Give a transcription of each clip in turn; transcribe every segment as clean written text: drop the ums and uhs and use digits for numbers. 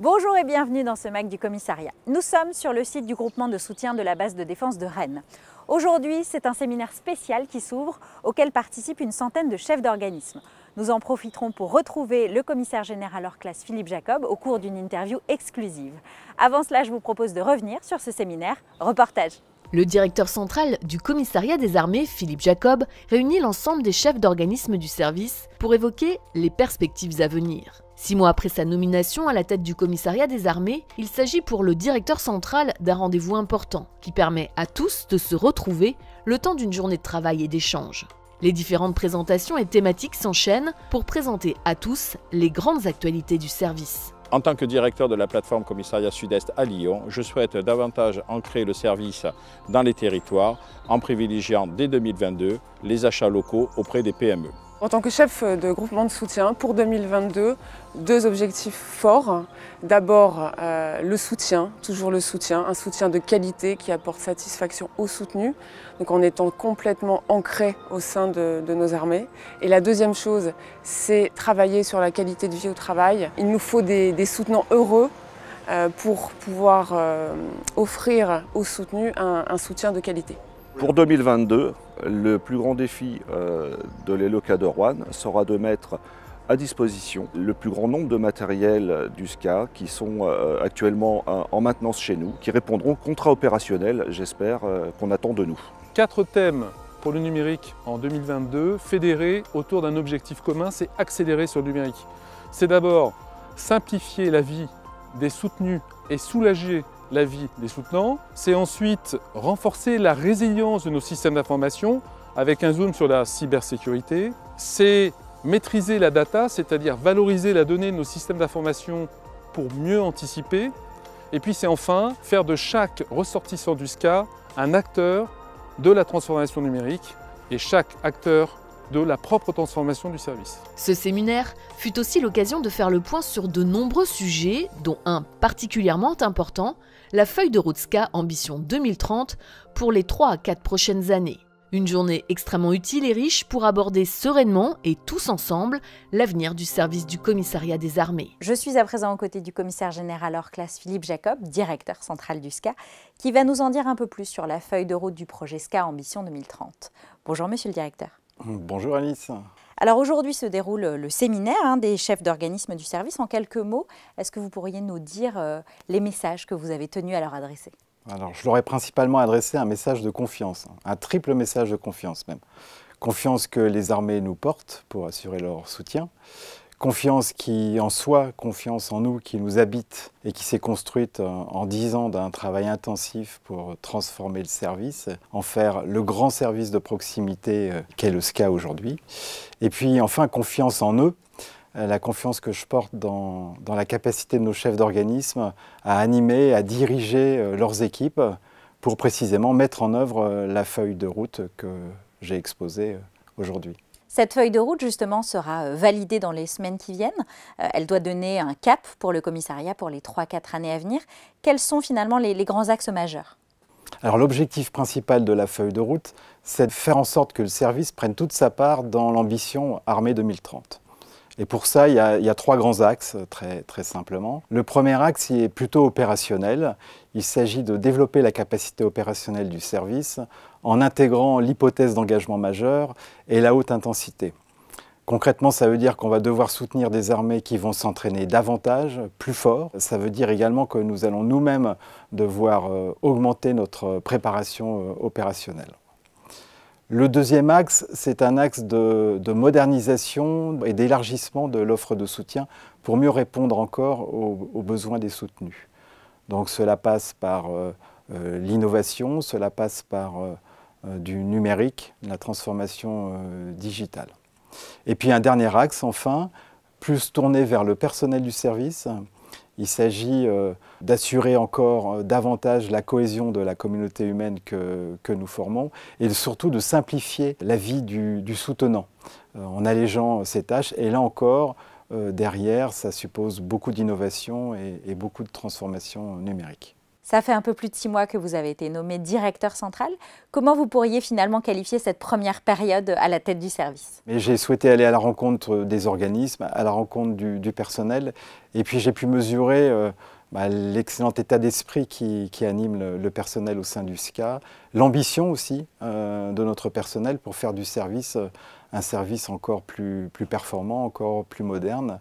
Bonjour et bienvenue dans ce MAC du commissariat. Nous sommes sur le site du groupement de soutien de la base de défense de Rennes. Aujourd'hui, c'est un séminaire spécial qui s'ouvre, auquel participent une centaine de chefs d'organisme. Nous en profiterons pour retrouver le commissaire général hors classe Philippe Jacob au cours d'une interview exclusive. Avant cela, je vous propose de revenir sur ce séminaire. Reportage. Le directeur central du commissariat des armées, Philippe Jacob, réunit l'ensemble des chefs d'organisme du service pour évoquer les perspectives à venir. 6 mois après sa nomination à la tête du commissariat des armées, il s'agit pour le directeur central d'un rendez-vous important qui permet à tous de se retrouver le temps d'une journée de travail et d'échange. Les différentes présentations et thématiques s'enchaînent pour présenter à tous les grandes actualités du service. En tant que directeur de la plateforme Commissariat Sud-Est à Lyon, je souhaite davantage ancrer le service dans les territoires en privilégiant dès 2022 les achats locaux auprès des PME. En tant que chef de groupement de soutien, pour 2022, 2 objectifs forts. D'abord, le soutien, toujours le soutien, un soutien de qualité qui apporte satisfaction aux soutenus, donc en étant complètement ancré au sein de nos armées. Et la deuxième chose, c'est travailler sur la qualité de vie au travail. Il nous faut des soutenants heureux pour pouvoir offrir aux soutenus un soutien de qualité. Pour 2022, le plus grand défi de l'ELOCA de Rouen sera de mettre à disposition le plus grand nombre de matériels du SCA qui sont actuellement en maintenance chez nous, qui répondront au contrat opérationnel, j'espère, qu'on attend de nous. 4 thèmes pour le numérique en 2022, fédérés autour d'un objectif commun, c'est accélérer sur le numérique. C'est d'abord simplifier la vie des soutenus et soulager la vie des soutenants. C'est ensuite renforcer la résilience de nos systèmes d'information avec un zoom sur la cybersécurité. C'est maîtriser la data, c'est-à-dire valoriser la donnée de nos systèmes d'information pour mieux anticiper. Et puis c'est enfin faire de chaque ressortissant du SCA un acteur de la transformation numérique et chaque acteur de la propre transformation du service. Ce séminaire fut aussi l'occasion de faire le point sur de nombreux sujets, dont un particulièrement important, la feuille de route SCA Ambition 2030 pour les 3 à 4 prochaines années. Une journée extrêmement utile et riche pour aborder sereinement et tous ensemble l'avenir du service du commissariat des armées. Je suis à présent aux côtés du commissaire général hors classe Philippe Jacob, directeur central du SCA, qui va nous en dire un peu plus sur la feuille de route du projet SCA Ambition 2030. Bonjour monsieur le directeur. Bonjour Alice. Alors aujourd'hui se déroule le séminaire des chefs d'organisme du service. En quelques mots, est-ce que vous pourriez nous dire les messages que vous avez tenus à leur adresser ? Alors je leur ai principalement adressé un message de confiance, un triple message de confiance même. Confiance que les armées nous portent pour assurer leur soutien. Confiance qui en soi, confiance en nous, qui nous habite et qui s'est construite en 10 ans d'un travail intensif pour transformer le service, en faire le grand service de proximité qu'est le SCA aujourd'hui. Et puis enfin, confiance en eux, la confiance que je porte dans la capacité de nos chefs d'organisme à animer, à diriger leurs équipes pour précisément mettre en œuvre la feuille de route que j'ai exposée aujourd'hui. Cette feuille de route, justement, sera validée dans les semaines qui viennent. Elle doit donner un cap pour le commissariat pour les 3-4 années à venir. Quels sont finalement les grands axes majeurs ? Alors l'objectif principal de la feuille de route, c'est de faire en sorte que le service prenne toute sa part dans l'ambition Armée 2030. Et pour ça, il y a 3 grands axes, très simplement. Le premier axe est plutôt opérationnel. Il s'agit de développer la capacité opérationnelle du service en intégrant l'hypothèse d'engagement majeur et la haute intensité. Concrètement, ça veut dire qu'on va devoir soutenir des armées qui vont s'entraîner davantage, plus fort. Ça veut dire également que nous allons nous-mêmes devoir augmenter notre préparation opérationnelle. Le deuxième axe, c'est un axe de modernisation et d'élargissement de l'offre de soutien pour mieux répondre encore aux besoins des soutenus. Donc cela passe par l'innovation, cela passe par du numérique, la transformation digitale. Et puis un dernier axe, enfin, plus tourné vers le personnel du service. Il s'agit d'assurer encore davantage la cohésion de la communauté humaine que nous formons et surtout de simplifier la vie du soutenant en allégeant ses tâches. Et là encore, derrière, ça suppose beaucoup d'innovation et beaucoup de transformation numérique. Ça fait un peu plus de 6 mois que vous avez été nommé directeur central. Comment vous pourriez finalement qualifier cette première période à la tête du service? J'ai souhaité aller à la rencontre des organismes, à la rencontre du personnel, et puis j'ai pu mesurer l'excellent état d'esprit qui anime le personnel au sein du SCA, l'ambition aussi de notre personnel pour faire du service un service encore plus performant, encore plus moderne,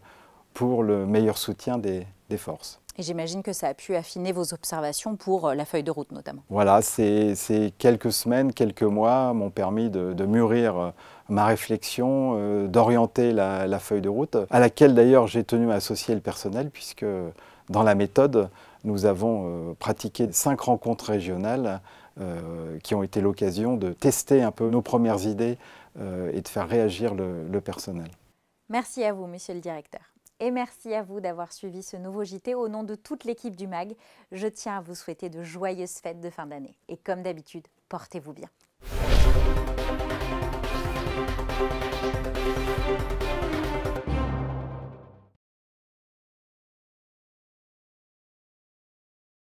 pour le meilleur soutien des forces. Et j'imagine que ça a pu affiner vos observations pour la feuille de route notamment. Voilà, ces quelques semaines, quelques mois m'ont permis de mûrir ma réflexion, d'orienter la feuille de route, à laquelle d'ailleurs j'ai tenu à associer le personnel, puisque dans la méthode, nous avons pratiqué 5 rencontres régionales qui ont été l'occasion de tester un peu nos premières idées et de faire réagir le personnel. Merci à vous, monsieur le directeur. Et merci à vous d'avoir suivi ce nouveau JT. Au nom de toute l'équipe du MAG, je tiens à vous souhaiter de joyeuses fêtes de fin d'année. Et comme d'habitude, portez-vous bien.